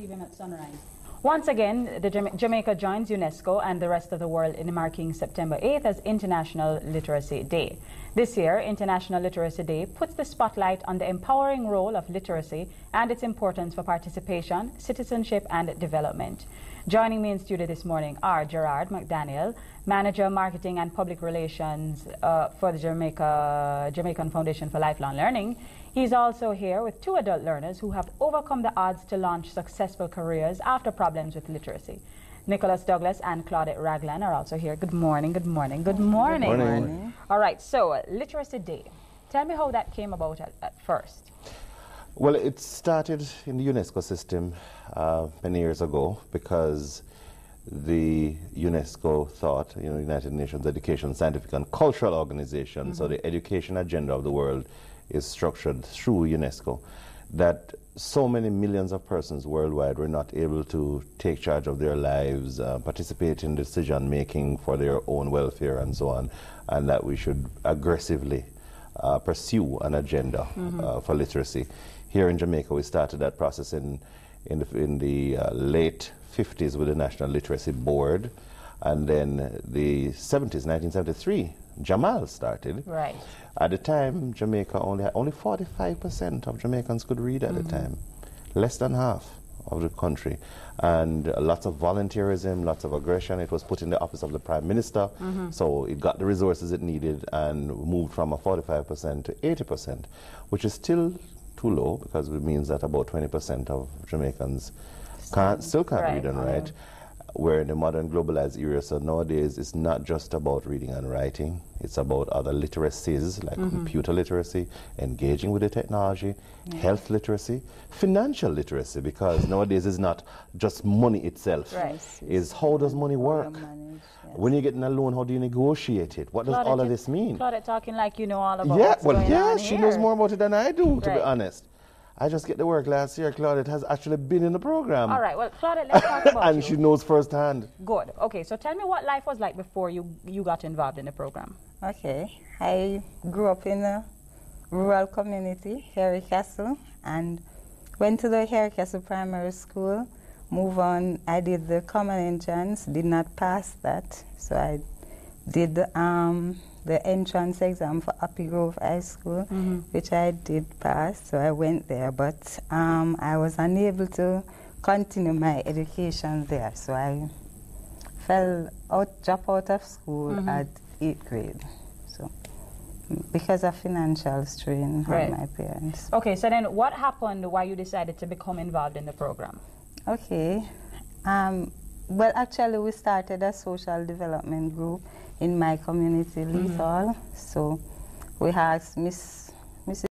CVM at sunrise. Once again, Jamaica joins UNESCO and the rest of the world in marking September 8th as International Literacy Day. This year, International Literacy Day puts the spotlight on the empowering role of literacy and its importance for participation, citizenship, and development. Joining me in studio this morning are Gerard McDaniel, Manager Marketing and Public Relations for the Jamaican Foundation for Lifelong Learning. He's also here with two adult learners who have overcome the odds to launch successful careers after problems with literacy. Nicholas Douglas and Claudette Raglan are also here. Good morning, good morning, good morning. Good morning. All right, so Literacy Day. Tell me how that came about at first. Well, it started in the UNESCO system many years ago because the UNESCO thought, United Nations Education, Scientific and Cultural Organization, so the education agenda of the world is structured through UNESCO, that so many millions of persons worldwide were not able to take charge of their lives, participate in decision making for their own welfare and so on, and that we should aggressively pursue an agenda for literacy. Here in Jamaica, we started that process in the late 50s with the National Literacy Board, and then the 70s, 1973, Jamal started. Right. At the time, Jamaica only 45% of Jamaicans could read at the time, less than half of the country, and lots of volunteerism, lots of aggression. It was put in the office of the Prime Minister, so it got the resources it needed and moved from a 45% to 80%, which is still too low because it means that about 20% of Jamaicans still can't read and write. We're in a modern globalized era, so nowadays it's not just about reading and writing, it's about other literacies like computer literacy, engaging with the technology, health literacy, financial literacy, because nowadays it's not just money itself, is how does money work? When you're getting a loan, how do you negotiate it? What does all of this mean? Claudette talking like you know all about what's going on yes, she here. knows more about it than I do, to be honest. I just get the work last year. Claudette has actually been in the program. All right, well, Claudette, let's talk about and she knows firsthand. Good. Okay, so tell me what life was like before you got involved in the program. Okay, I grew up in a rural community, Harry Castle, and went to the Harry Castle Primary School. Move on, I did the common entrance, did not pass that, so I did the entrance exam for Happy Grove High School, which I did pass, so I went there, but I was unable to continue my education there, so I dropped out of school at 8th grade, so because of financial strain on my parents. Okay, so then what happened why you decided to become involved in the program? Okay, well, actually we started a social development group in my community, Lethal. So we asked Mrs.